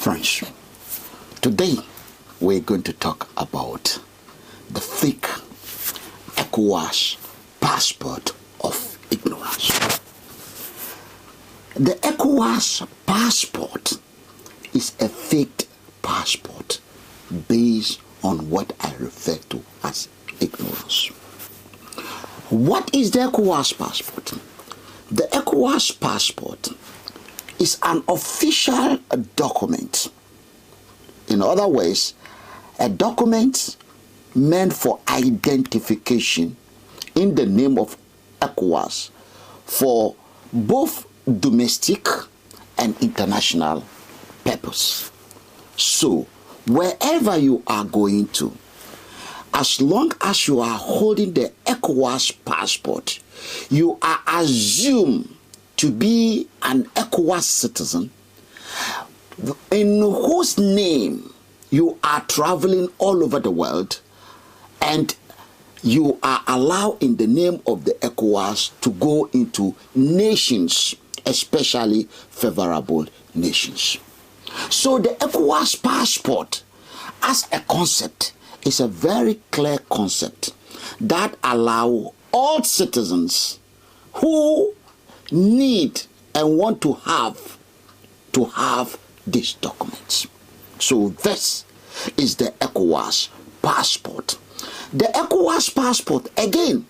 Friends, today we're going to talk about the fake ECOWAS passport of ignorance. The ECOWAS passport is a fake passport based on what I refer to as ignorance. What is the ECOWAS passport? The ECOWAS passport is an official document. In other words, a document meant for identification in the name of ECOWAS for both domestic and international purpose. So, wherever you are going to, as long as you are holding the ECOWAS passport, you are assumed to be an ECOWAS citizen in whose name you are traveling all over the world, and you are allowed in the name of the ECOWAS to go into nations, especially favorable nations. So the ECOWAS passport as a concept is a very clear concept that allows all citizens who need and want to have these documents. So this is the ECOWAS passport. The ECOWAS passport again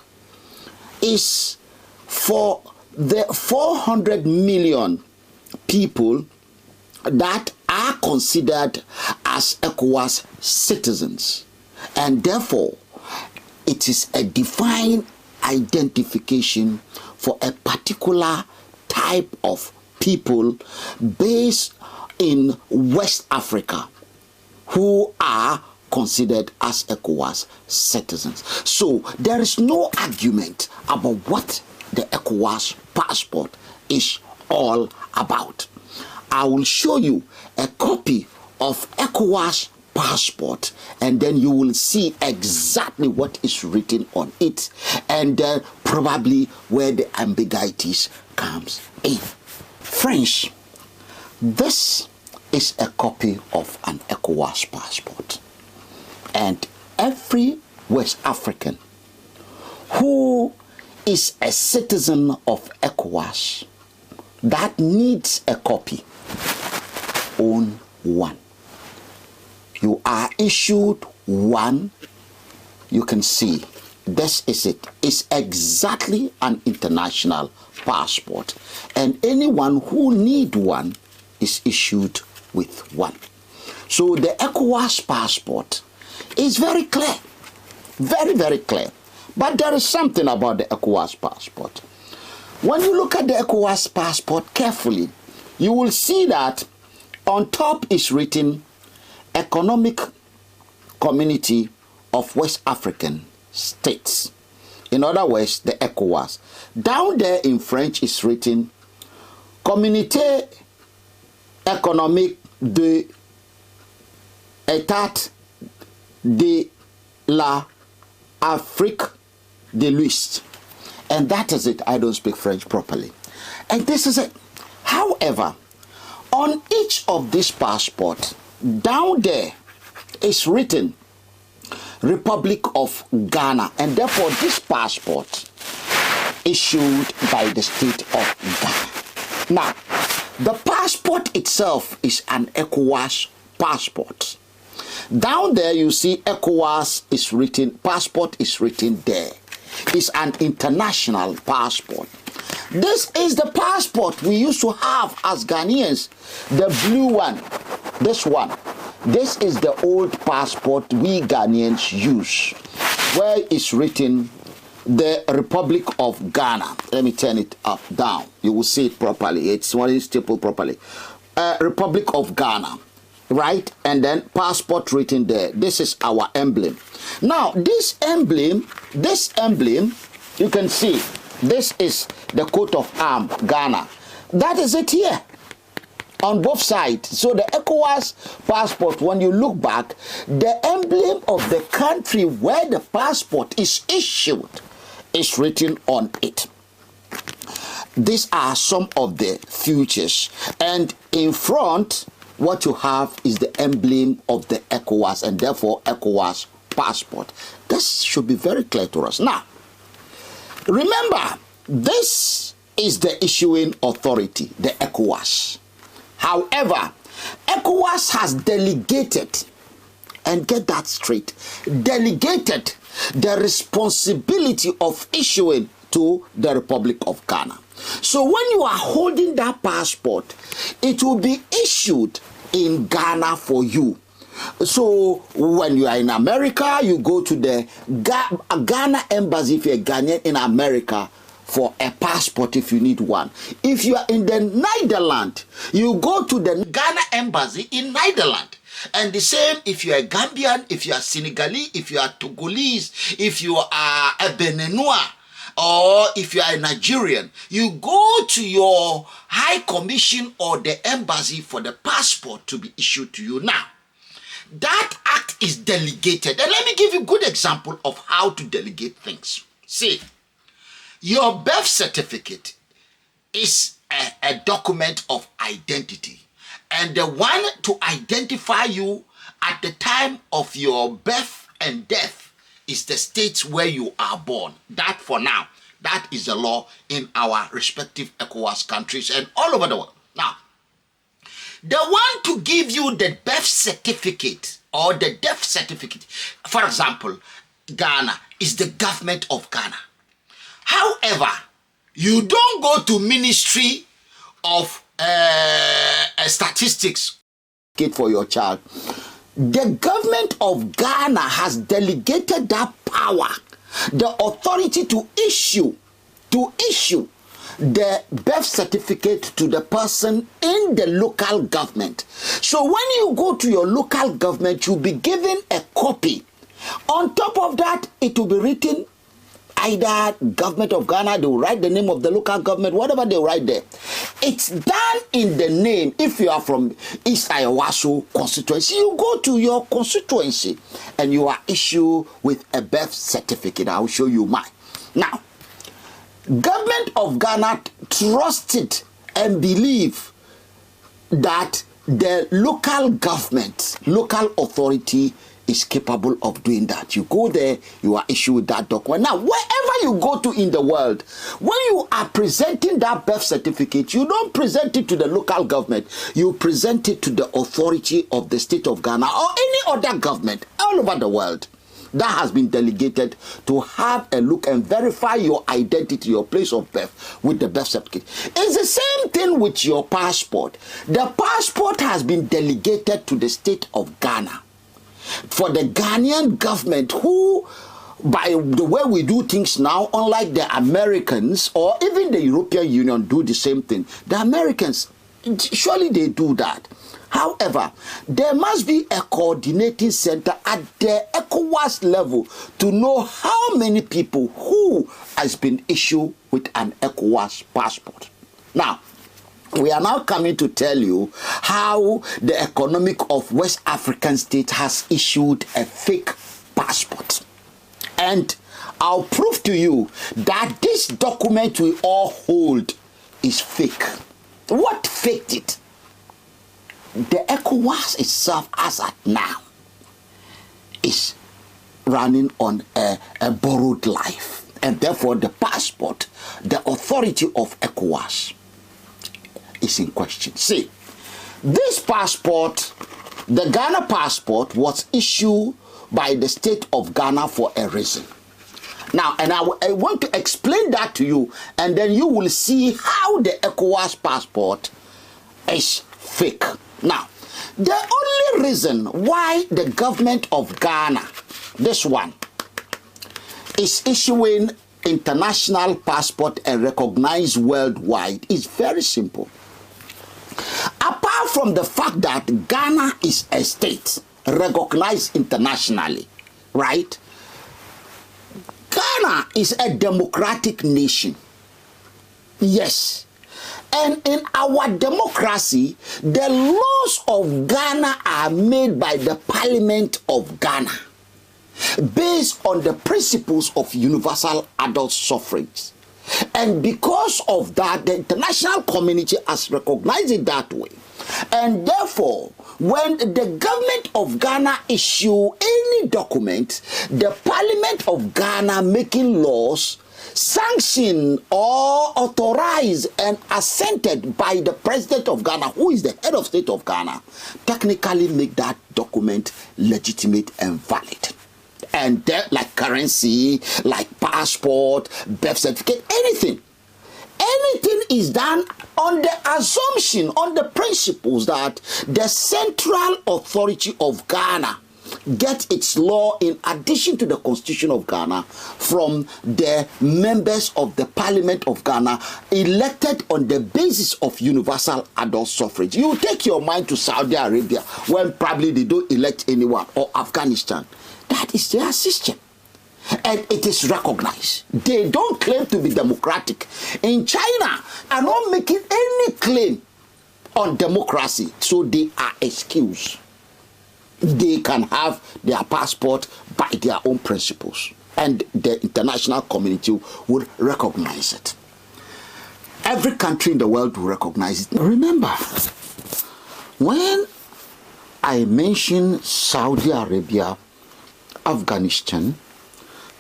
is for the 400 million people that are considered as ECOWAS citizens, and therefore it is a defined identification for a particular type of people based in West Africa who are considered as ECOWAS citizens. So there is no argument about what the ECOWAS passport is all about. I will show you a copy of ECOWAS passport, and then you will see exactly what is written on it, and probably where the ambiguities comes in. Friends, this is a copy of an ECOWAS passport, and every West African who is a citizen of ECOWAS that needs a copy own one. You are issued one. You can see this is it. It's exactly an international passport, and anyone who need one is issued with one. So the ECOWAS passport is very clear, very, very clear. But there is something about the ECOWAS passport. When you look at the ECOWAS passport carefully, you will see that on top is written Economic Community of West African States. In other words, the ECOWAS. Down there in French is written Communauté économique de l'État de l'Afrique de l'Ouest. And that is it. I don't speak French properly. And this is it. However, on each of these passports, down there is written Republic of Ghana, and therefore this passport issued by the state of Ghana. Now, the passport itself is an ECOWAS passport. Down there you see ECOWAS is written, passport is written there. It's an international passport. This is the passport we used to have as Ghanaians, the blue one. This one. This is the old passport we Ghanaians use, where it's written the Republic of Ghana. Let me turn it up, down. You will see it properly. It's one is stapled properly. Republic of Ghana, right? And then passport written there. This is our emblem. Now, this emblem, you can see, this is the coat of arms, Ghana. That is it here. On both sides. So the ECOWAS passport, when you look back, the emblem of the country where the passport is issued is written on it. These are some of the features. And in front, what you have is the emblem of the ECOWAS, and therefore ECOWAS passport. This should be very clear to us. Now, remember, this is the issuing authority, the ECOWAS. However, ECOWAS has delegated, and get that straight, delegated the responsibility of issuing to the Republic of Ghana. So when you are holding that passport, it will be issued in Ghana for you. So when you are in America, you go to the Ghana embassy if you're a Ghanaian in America for a passport if you need one. If you are in the Netherlands, you go to the Ghana embassy in Netherlands. And the same if you are a Gambian, if you are Senegalese, if you are Togolese, if you are a Beninois, or if you are a Nigerian, you go to your High Commission or the embassy for the passport to be issued to you. Now, that act is delegated. And let me give you a good example of how to delegate things. See, your birth certificate is a document of identity. And the one to identify you at the time of your birth and death is the state where you are born. That for now, that is the law in our respective ECOWAS countries and all over the world. Now, the one to give you the birth certificate or the death certificate, for example, Ghana, is the government of Ghana. However, you don't go to Ministry of Statistics for your child. The government of Ghana has delegated that power, the authority to issue the birth certificate to the person in the local government. So when you go to your local government, you'll be given a copy. On top of that, it will be written either government of Ghana, they will write the name of the local government, whatever they write there. It's done in the name. If you are from East Ayawaso constituency, you go to your constituency and you are issued with a birth certificate. I will show you mine. Now, government of Ghana trusted and believe that the local government, local authority is capable of doing that. You go there, you are issued with that document. Now, wherever you go to in the world, when you are presenting that birth certificate, you don't present it to the local government. You present it to the authority of the state of Ghana or any other government all over the world that has been delegated to have a look and verify your identity, your place of birth with the birth certificate. It's the same thing with your passport. The passport has been delegated to the state of Ghana. For the Ghanaian government, who, by the way we do things now, unlike the Americans or even the European Union do the same thing, the Americans, surely they do that. However, there must be a coordinating center at the ECOWAS level to know how many people who has been issued with an ECOWAS passport. Now, we are now coming to tell you how the economic of West African state has issued a fake passport. And I'll prove to you that this document we all hold is fake. What faked it? The ECOWAS itself, as at now, is running on a borrowed life. And therefore the passport, the authority of ECOWAS, is in question. See, this passport, the Ghana passport, was issued by the state of Ghana for a reason. Now, and I want to explain that to you, and then you will see how the ECOWAS passport is fake. Now, the only reason why the government of Ghana, this one, is issuing international passport and recognized worldwide is very simple. Apart from the fact that Ghana is a state recognized internationally, right? Ghana is a democratic nation. Yes. And in our democracy, the laws of Ghana are made by the Parliament of Ghana based on the principles of universal adult suffrage. And because of that, the international community has recognized it that way. And therefore, when the government of Ghana issue any document, the Parliament of Ghana making laws sanctioned or authorized and assented by the President of Ghana, who is the head of state of Ghana, technically make that document legitimate and valid. And that, like currency, like passport, birth certificate, anything is done on the assumption, on the principles that the central authority of Ghana get its law in addition to the Constitution of Ghana from the members of the Parliament of Ghana elected on the basis of universal adult suffrage. You take your mind to Saudi Arabia when probably they don't elect anyone, or Afghanistan. That is their system. And it is recognized. They don't claim to be democratic. In China, are not making any claim on democracy, so they are excused. They can have their passport by their own principles, and the international community would recognize it. Every country in the world will recognize it. Remember, when I mention Saudi Arabia, Afghanistan,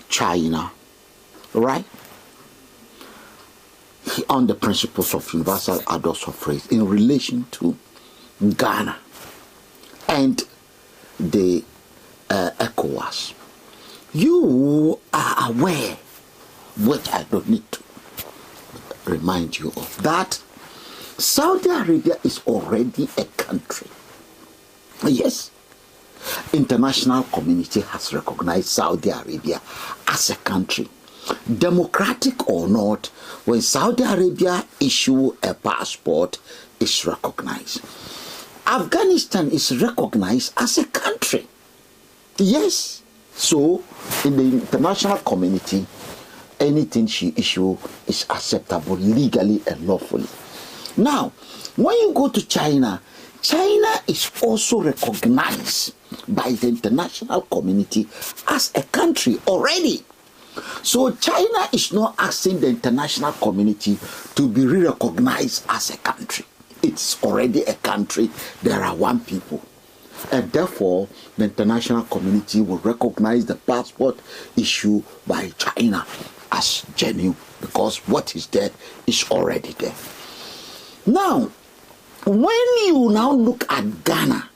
China, right, on the principles of universal adult suffrage in relation to Ghana and the ECOWAS, you are aware, which I don't need to remind you of, that Saudi Arabia is already a country. Yes, international community has recognized Saudi Arabia as a country. Democratic or not, when Saudi Arabia issue a passport, it's recognized. Afghanistan is recognized as a country. Yes. So, in the international community, anything she issue is acceptable legally and lawfully. Now, when you go to China, China is also recognized by the international community as a country already. So China is not asking the international community to be re-recognized as a country. It's already a country. There are one people. And therefore, the international community will recognize the passport issued by China as genuine, because what is there is already there. Now, when you now look at Ghana,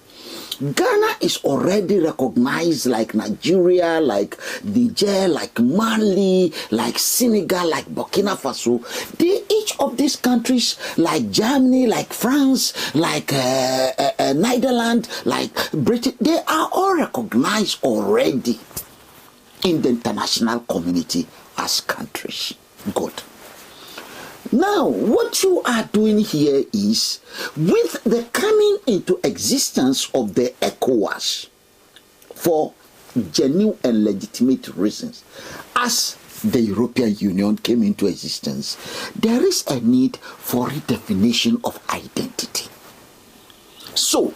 Ghana is already recognized like Nigeria, like Niger, like Mali, like Senegal, like Burkina Faso. Each of these countries, like Germany, like France, like Netherlands, like Britain, they are all recognized already in the international community as countries. Good. Now, what you are doing here is, with the coming into existence of the ECOWAS for genuine and legitimate reasons, as the European Union came into existence, there is a need for redefinition of identity. So,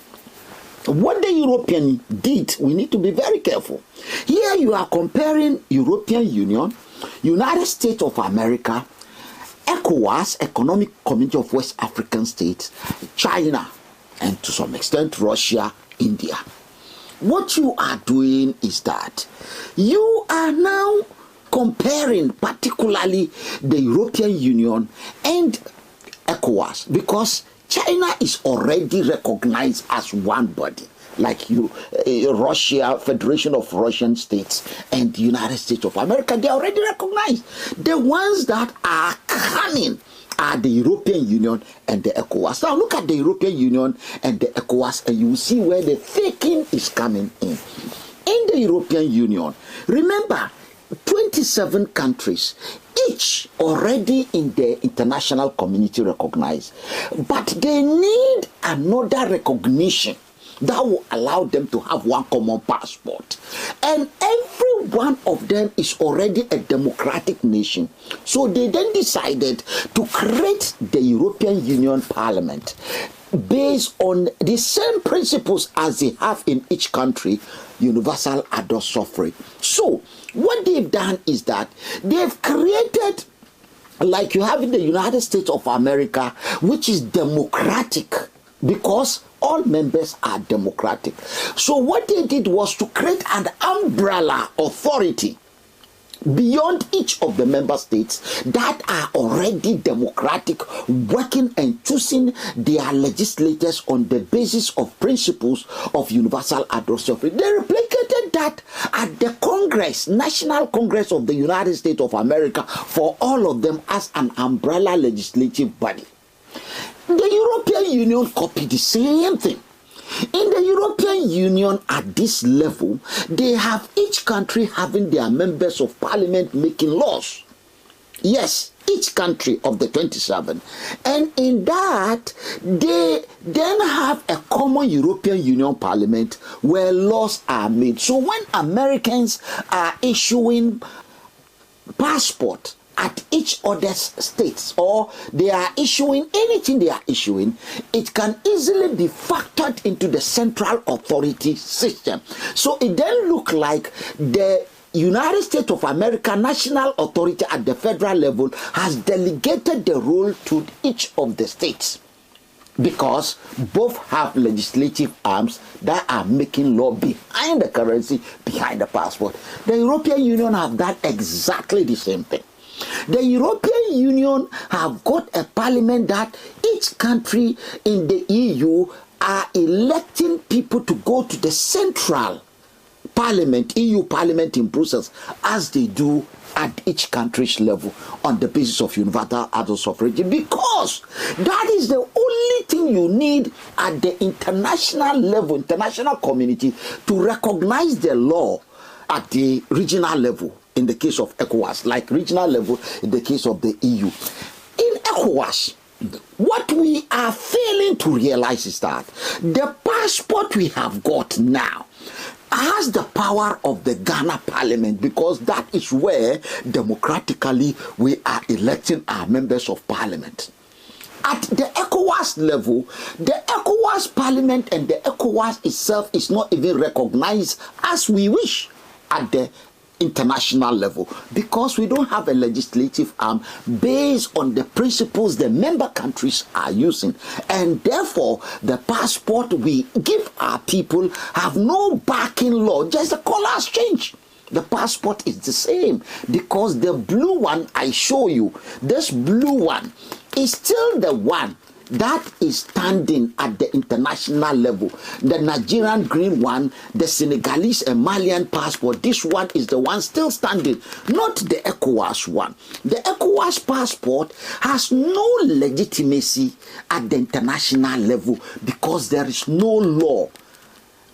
what the European did, we need to be very careful. Here you are comparing European Union, United States of America, ECOWAS, Economic Community of West African States, China, and to some extent Russia, India. What you are doing is that you are now comparing particularly the European Union and ECOWAS, because China is already recognized as one body, like Russia, Federation of Russian States, and the United States of America. They are already recognized. The ones that are coming are the European Union and the ECOWAS. Now look at the European Union and the ECOWAS, and you will see where the faking is coming in. In the European Union, remember, 27 countries, each already in the international community recognized, but they need another recognition that will allow them to have one common passport. And every one of them is already a democratic nation. So they then decided to create the European Union Parliament based on the same principles as they have in each country, universal adult suffrage. So what they've done is that they've created, like you have in the United States of America, which is democratic, because all members are democratic. So what they did was to create an umbrella authority beyond each of the member states that are already democratic, working and choosing their legislators on the basis of principles of universal adult suffrage. They replicated that at the Congress, National Congress of the United States of America, for all of them as an umbrella legislative body. The European Union copied the same thing. In the European Union at this level, they have each country having their members of parliament making laws. Yes, each country of the 27. And in that, they then have a common European Union parliament where laws are made. So when Americans are issuing passport at each other's states, or they are issuing anything they are issuing, it can easily be factored into the central authority system. So it then look like the United States of America national authority at the federal level has delegated the role to each of the states, because both have legislative arms that are making law behind the currency, behind the passport. The European Union have done exactly the same thing. The European Union have got a parliament that each country in the EU are electing people to go to the central parliament, EU parliament in Brussels, as they do at each country's level on the basis of universal adult suffrage, because that is the only thing you need at the international level, international community, to recognize the law at the regional level. In the case of ECOWAS, like regional level in the case of the EU. In ECOWAS, what we are failing to realize is that the passport we have got now has the power of the Ghana Parliament, because that is where democratically we are electing our members of Parliament. At the ECOWAS level, the ECOWAS Parliament and the ECOWAS itself is not even recognized as we wish at the international level, because we don't have a legislative arm based on the principles the member countries are using, and therefore the passport we give our people have no backing law. Just the colors change. The passport is the same, because the blue one I show you, this blue one is still the one that is standing at the international level. The Nigerian green one, the Senegalese and Malian passport, this one is the one still standing, not the ECOWAS one. The ECOWAS passport has no legitimacy at the international level because there is no law.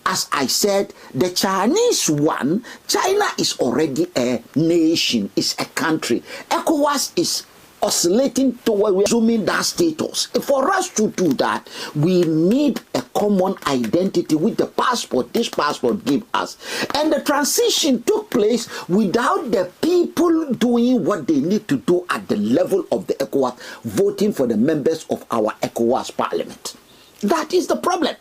As I said, the Chinese one, China is already a nation, is a country. ECOWAS is oscillating toward resuming that status. For us to do that, we need a common identity with the passport this passport gives us. And the transition took place without the people doing what they need to do at the level of the ECOWAS, voting for the members of our ECOWAS parliament. That is the problem.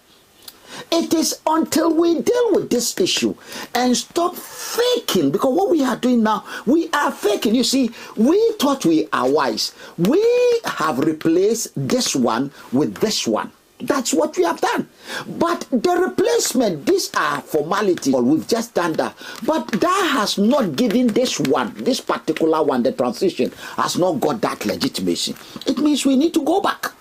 It is until we deal with this issue and stop faking, because what we are doing now, we are faking. You see, we thought we are wise. We have replaced this one with this one. That's what we have done. But the replacement, these are formalities. We've just done that. But that has not given this one, this particular one, the transition, has not got that legitimacy. It means we need to go back.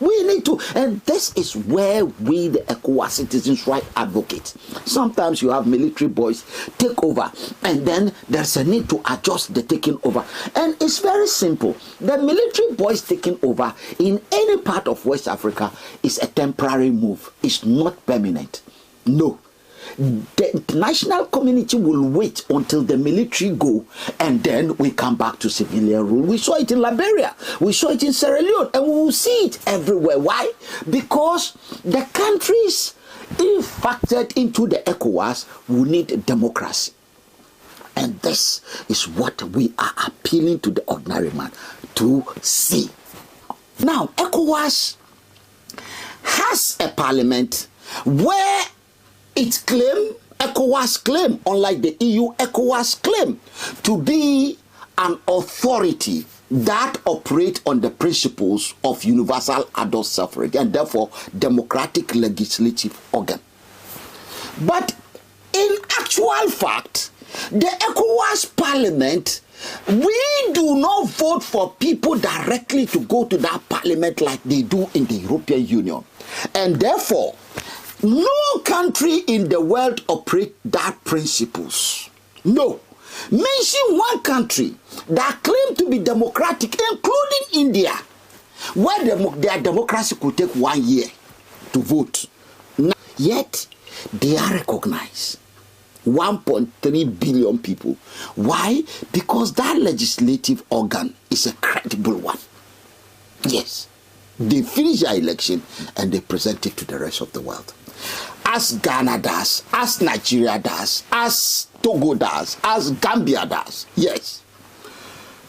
We need to, and this is where we, the ECOWAS citizens' right advocates, sometimes you have military boys take over, and then there's a need to adjust the taking over. And it's very simple. The military boys taking over in any part of West Africa is a temporary move. It's not permanent. No. The international community will wait until the military go, and then we come back to civilian rule. We saw it in Liberia, we saw it in Sierra Leone, and we will see it everywhere. Why? Because the countries, if factored into the ECOWAS, will need democracy. And this is what we are appealing to the ordinary man to see. Now, ECOWAS has a parliament where its claim, ECOWAS claim, unlike the EU, ECOWAS claim to be an authority that operate on the principles of universal adult suffrage and therefore democratic legislative organ. But in actual fact, the ECOWAS parliament, we do not vote for people directly to go to that parliament like they do in the European Union. And therefore, no country in the world operate that principles. No. Mention one country that claim to be democratic, including India, where their democracy could take 1 year to vote. Yet, they are recognized. 1.3 billion people. Why? Because that legislative organ is a credible one. Yes. They finish their election and they present it to the rest of the world. As Ghana does, as Nigeria does, as Togo does, as Gambia does. Yes.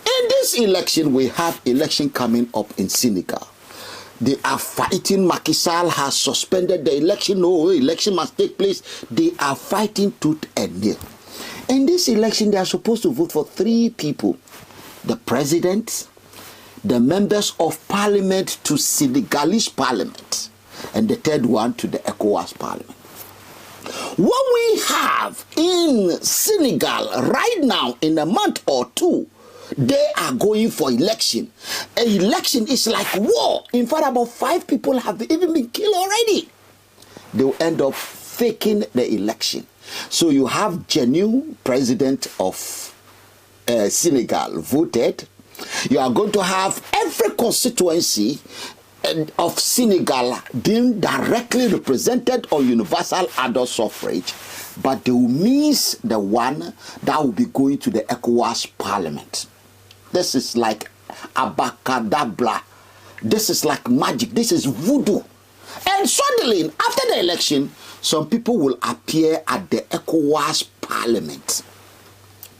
In this election, we have election coming up in Senegal. They are fighting. Macky Sall has suspended the election. No, election must take place. They are fighting tooth and nail. In this election, they are supposed to vote for 3 people. The president, the members of parliament to Senegalese parliament, and the third one to the ECOWAS parliament. What we have in Senegal right now, in a month or 2, they are going for election. An election is like war. In fact, about 5 people have even been killed already. They will end up faking the election. So you have genuine president of Senegal voted. You are going to have every constituency of Senegal being directly represented on universal adult suffrage, but they will miss the one that will be going to the ECOWAS parliament. This is like abacadabra. This is like magic. This is voodoo. And suddenly, after the election, some people will appear at the ECOWAS parliament,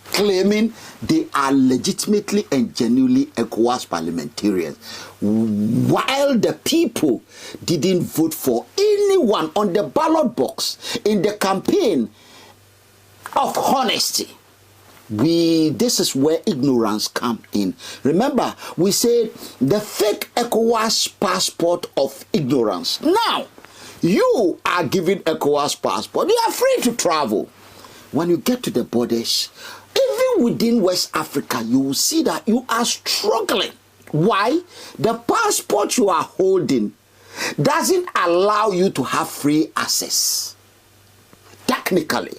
claiming they are legitimately and genuinely ECOWAS parliamentarians, while the people didn't vote for anyone on the ballot box in the campaign of honesty. This is where ignorance comes in. Remember, we said the fake ECOWAS passport of ignorance. Now, you are given ECOWAS passport. You are free to travel. When you get to the borders, even within West Africa, you will see that you are struggling. Why? The passport you are holding doesn't allow you to have free access. Technically,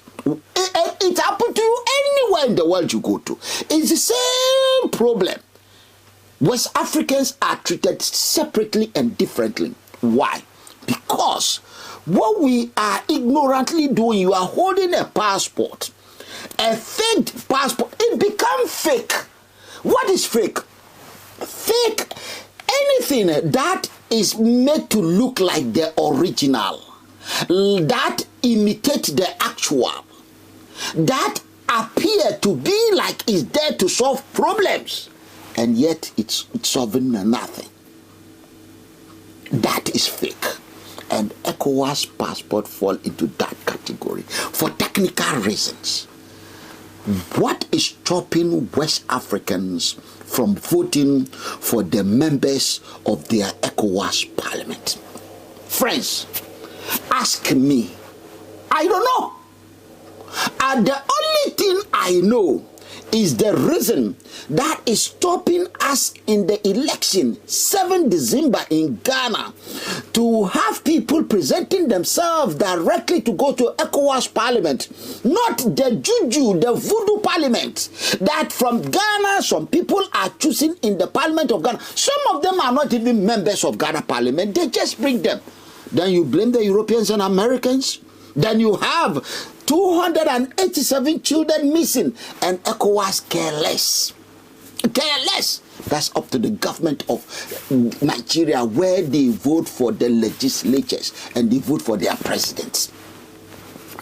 it happens to you anywhere in the world you go to. It's the same problem. West Africans are treated separately and differently. Why? Because what we are ignorantly doing, you are holding a passport, a fake passport, it becomes fake. What is fake? Fake, anything that is made to look like the original, that imitate the actual, that appear to be like it's there to solve problems, and yet it's solving nothing. That is fake. And ECOWAS passport fall into that category for technical reasons. What is stopping West Africans from voting for the members of their ECOWAS parliament? Friends, ask me. I don't know. And the only thing I know is the reason that is stopping us in the election 7 December in Ghana to have people presenting themselves directly to go to ECOWAS parliament, not the juju, the voodoo parliament that from Ghana some people are choosing in the parliament of Ghana. Some of them are not even members of Ghana parliament. They just bring them. Then you blame the Europeans and Americans. Then you have 287 children missing, and ECOWAS care less. Care less. That's up to the government of Nigeria, where they vote for the legislatures and they vote for their presidents.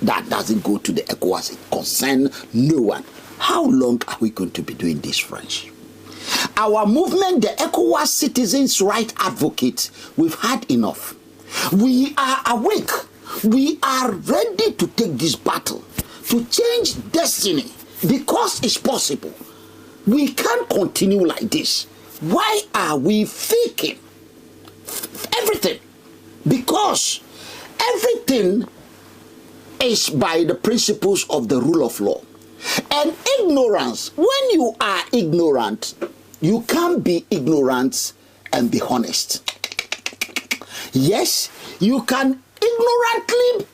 That doesn't go to the ECOWAS. It concerns no one. How long are we going to be doing this, friends? Our movement, the ECOWAS Citizens' Rights Advocates, we've had enough. We are awake. We are ready to take this battle, to change destiny, because it's possible. We can't continue like this. Why are we faking everything? Because everything is by the principles of the rule of law. And ignorance, when you are ignorant, you can't be ignorant and be honest. Yes, you can ignorantly,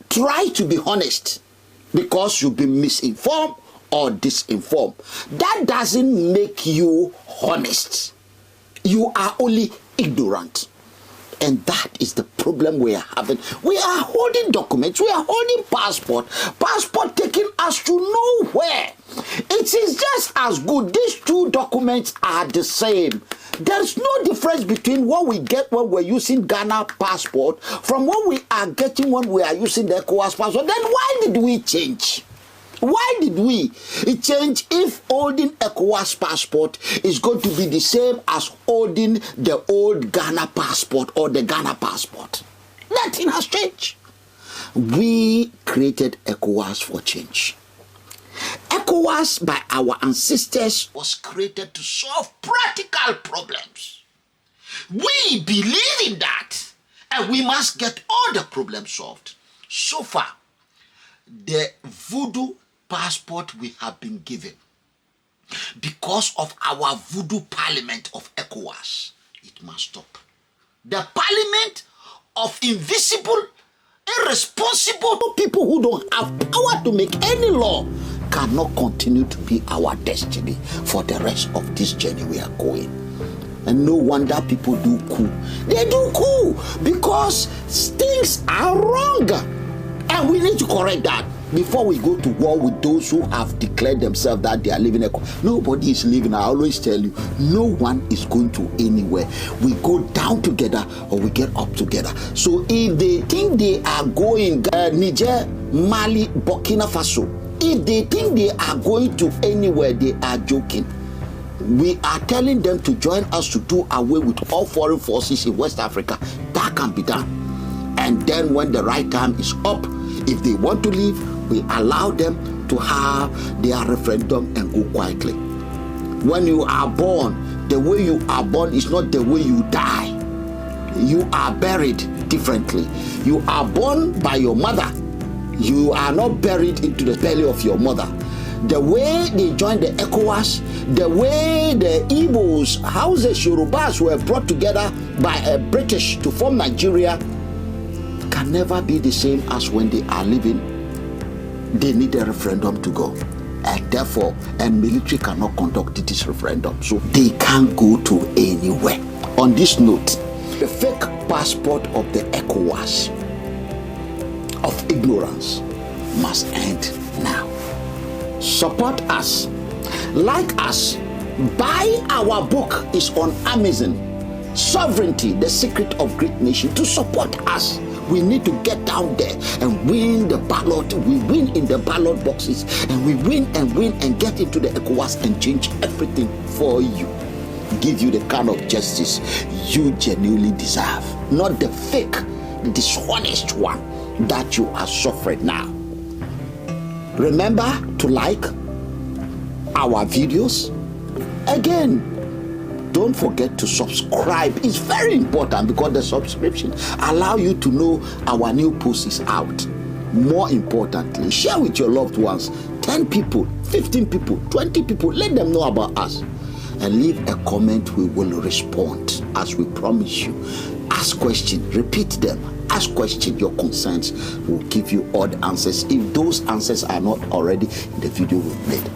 try to be honest because you've been misinformed or disinformed. That doesn't make you honest. You are only ignorant. And that is the problem we are having. We are holding documents. We are holding passport. Passport taking us to nowhere. It is just as good. These two documents are the same. There's no difference between what we get when we're using Ghana passport from what we are getting when we are using the ECOWAS passport. Then why did we change? Why did we change if holding ECOWAS passport is going to be the same as holding the old Ghana passport or the Ghana passport? Nothing has changed. We created ECOWAS for change. ECOWAS by our ancestors was created to solve practical problems. We believe in that and we must get all the problems solved. So far, the voodoo passport we have been given because of our voodoo parliament of ECOWAS, it must stop. The parliament of invisible, irresponsible people who don't have power to make any law cannot continue to be our destiny for the rest of this journey we are going. And no wonder people do coup. They do coup because things are wrong. And we need to correct that before we go to war with those who have declared themselves that they are living. Nobody is living. I always tell you, no one is going to anywhere. We go down together or we get up together. So if they think they are going Niger, Mali, Burkina Faso, if they think they are going to anywhere, they are joking. We are telling them to join us to do away with all foreign forces in West Africa. That can be done. And then when the right time is up, if they want to leave, we allow them to have their referendum and go quietly. When you are born, the way you are born is not the way you die. You are buried differently. You are born by your mother. You are not buried into the belly of your mother. The way they joined the ECOWAS, the way the Igbos, Hausas, Yorubas were brought together by a British to form Nigeria can never be the same as when they are living. They need a referendum to go. And therefore, a military cannot conduct this referendum. So they can't go to anywhere. On this note, the fake passport of the ECOWAS of ignorance must end now. Support us, like us, buy our book. Is on Amazon. Sovereignty, the Secret of Great Nation. To support us, we need to get down there and win the ballot. We win in the ballot boxes and we win and get into the ECOWAS and change everything for you. Give you the kind of justice you genuinely deserve, not the fake, dishonest one that you are suffering now. Remember to like our videos. Again, don't forget to subscribe. It's very important because the subscription allow you to know our new post is out. More importantly, share with your loved ones. 10 people, 15 people, 20 people, let them know about us. And leave a comment. We will respond as we promise you. Ask questions, repeat them. Ask questions, your concerns. We'll give you all the answers if those answers are not already in the video we made.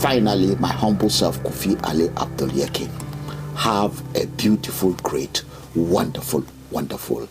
Finally, my humble self, Kofi Ali Abdul-Yekin. Have a beautiful, great, wonderful, wonderful